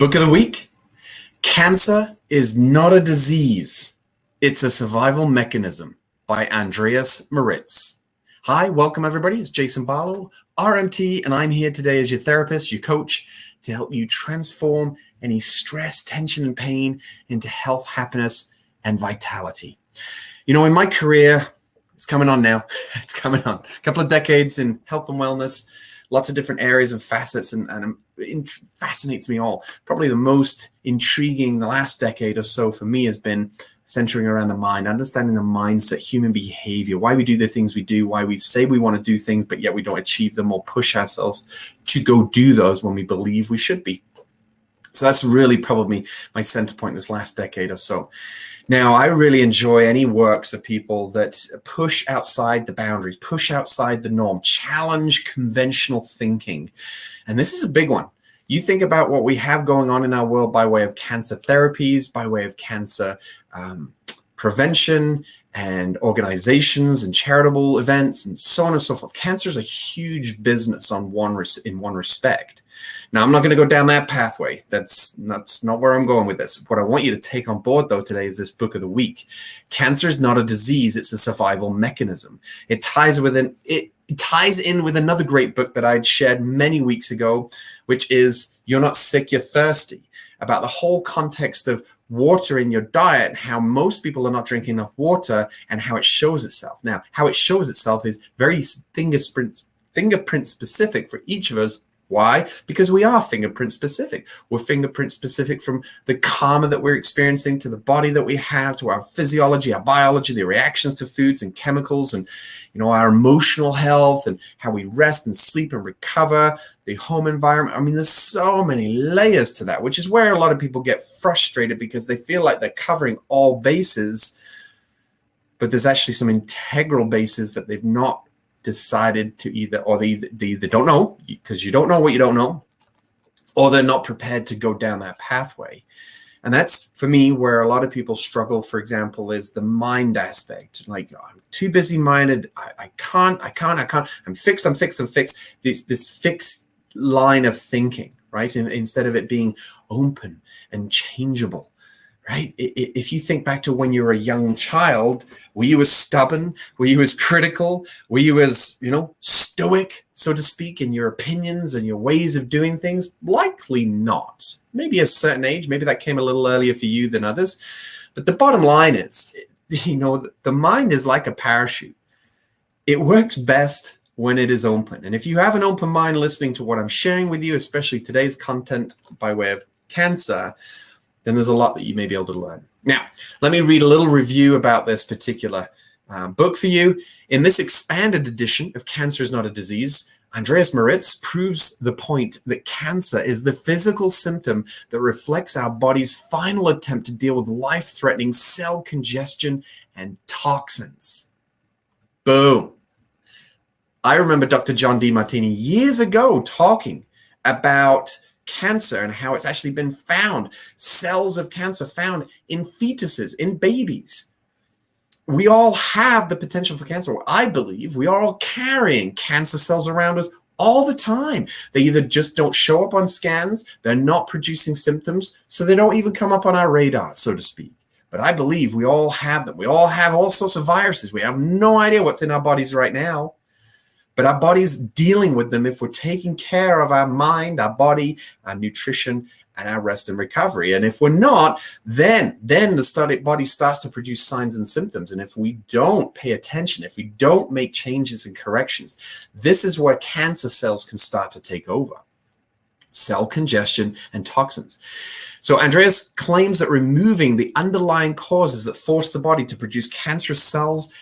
Book of the week, Cancer is Not a Disease, It's a Survival Mechanism by Andreas Moritz. Hi, welcome everybody. It's Jason Barlow, RMT, and I'm here today as your therapist, your coach, to help you transform any stress, tension, and pain into health, happiness, and vitality. You know, in my career, it's coming on now. It's coming on. A couple of decades in health and wellness, lots of different areas and facets, and it fascinates me all. Probably the most intriguing the last decade or so for me has been centering around the mind, understanding the mindset, human behavior, why we do the things we do, why we say we want to do things, but yet we don't achieve them or push ourselves to go do those when we believe we should be. So that's really probably my center point this last decade or so. Now, I really enjoy any works of people that push outside the boundaries, push outside the norm, challenge conventional thinking. And this is a big one. You think about what we have going on in our world by way of cancer therapies, by way of cancer prevention and organizations and charitable events and so on and so forth. Cancer is a huge business in one respect. Now, I'm not going to go down that pathway. That's not where I'm going with this. What I want you to take on board, though, today is this book of the week. Cancer is not a disease. It's a survival mechanism. It ties in with another great book that I'd shared many weeks ago, which is You're Not Sick, You're Thirsty, about the whole context of water in your diet and how most people are not drinking enough water and how it shows itself. Now, how it shows itself is very fingerprint specific for each of us. Why? Because we are fingerprint specific. We're fingerprint specific from the karma that we're experiencing to the body that we have, to our physiology, our biology, the reactions to foods and chemicals, and our emotional health and how we rest and sleep and recover, the home environment. I mean, there's so many layers to that, which is where a lot of people get frustrated because they feel like they're covering all bases, but there's actually some integral bases that they've not decided to they either don't know, because you don't know what you don't know, or they're not prepared to go down that pathway. And that's, for me, where a lot of people struggle, for example, is the mind aspect. Like, I'm too busy minded. I can't. I'm fixed. This fixed line of thinking, right? And instead of it being open and changeable. Right? If you think back to when you were a young child, were you as stubborn? Were you as critical? Were you as, stoic, so to speak, in your opinions and your ways of doing things? Likely not. Maybe a certain age, maybe that came a little earlier for you than others. But the bottom line is, the mind is like a parachute. It works best when it is open. And if you have an open mind listening to what I'm sharing with you, especially today's content by way of cancer, then there's a lot that you may be able to learn. Now, let me read a little review about this particular book for you. In this expanded edition of Cancer is Not a Disease, Andreas Moritz proves the point that cancer is the physical symptom that reflects our body's final attempt to deal with life-threatening cell congestion and toxins. Boom. I remember Dr. John Demartini years ago talking about cancer and how it's actually been found, cells of cancer found in fetuses, in babies. We all have the potential for cancer. I believe we are all carrying cancer cells around us all the time. They either just don't show up on scans, they're not producing symptoms, so they don't even come up on our radar, so to speak. But I believe we all have them. We all have all sorts of viruses. We have no idea what's in our bodies right now. But our body's dealing with them if we're taking care of our mind, our body, our nutrition, and our rest and recovery. And if we're not, then the body starts to produce signs and symptoms. And if we don't pay attention, if we don't make changes and corrections, this is where cancer cells can start to take over. Cell congestion and toxins. So Andreas claims that removing the underlying causes that force the body to produce cancerous cells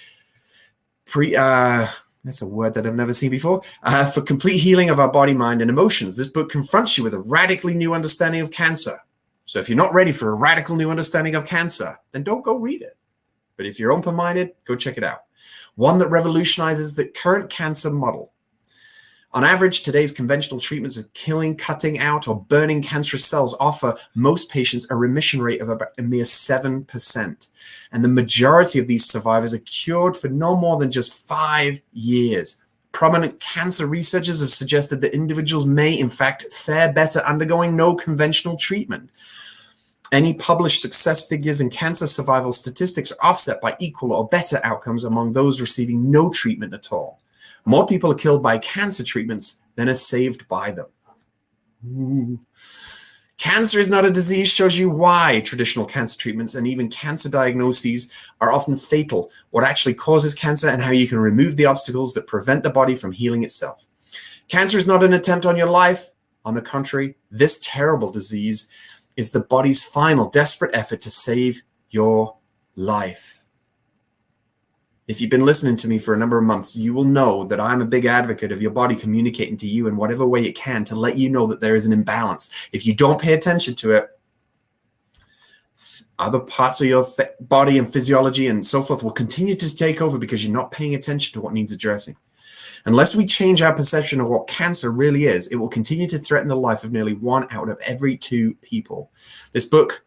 that's a word that I've never seen before. For complete healing of our body, mind, and emotions. This book confronts you with a radically new understanding of cancer. So if you're not ready for a radical new understanding of cancer, then don't go read it. But if you're open-minded, go check it out. One that revolutionizes the current cancer model. On average, today's conventional treatments of killing, cutting out, or burning cancerous cells offer most patients a remission rate of about a mere 7%. And the majority of these survivors are cured for no more than just 5 years. Prominent cancer researchers have suggested that individuals may, in fact, fare better undergoing no conventional treatment. Any published success figures in cancer survival statistics are offset by equal or better outcomes among those receiving no treatment at all. More people are killed by cancer treatments than are saved by them. Ooh. Cancer is not a disease shows you why traditional cancer treatments and even cancer diagnoses are often fatal, what actually causes cancer, and how you can remove the obstacles that prevent the body from healing itself. Cancer is not an attempt on your life. On the contrary, this terrible disease is the body's final desperate effort to save your life. If you've been listening to me for a number of months, you will know that I'm a big advocate of your body communicating to you in whatever way it can to let you know that there is an imbalance. If you don't pay attention to it, other parts of your body and physiology and so forth will continue to take over because you're not paying attention to what needs addressing. Unless we change our perception of what cancer really is, it will continue to threaten the life of nearly 1 out of every 2 people. This book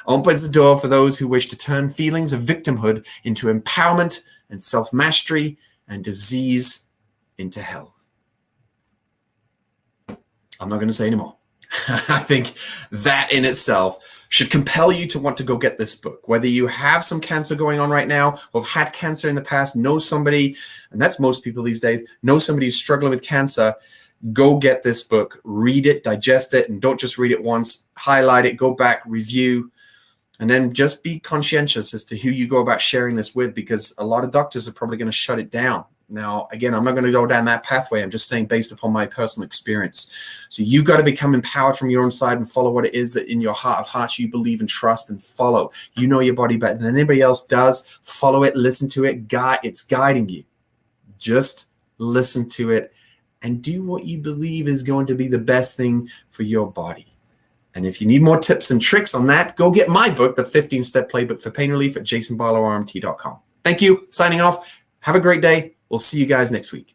opens the door for those who wish to turn feelings of victimhood into empowerment and self-mastery and disease into health. I'm not going to say anymore. I think that in itself should compel you to want to go get this book. Whether you have some cancer going on right now or have had cancer in the past, know somebody, and that's most people these days, know somebody who's struggling with cancer, go get this book, read it, digest it, and don't just read it once, highlight it, go back, review, and then just be conscientious as to who you go about sharing this with, because a lot of doctors are probably going to shut it down. Now, again, I'm not going to go down that pathway. I'm just saying based upon my personal experience. So you've got to become empowered from your own side and follow what it is that in your heart of hearts you believe and trust and follow. You know your body better than anybody else does. Follow it, listen to it, it's guiding you. Just listen to it and do what you believe is going to be the best thing for your body. And if you need more tips and tricks on that, go get my book, The 15-Step Playbook for Pain Relief, at jasonbarlowrmt.com. Thank you. Signing off. Have a great day. We'll see you guys next week.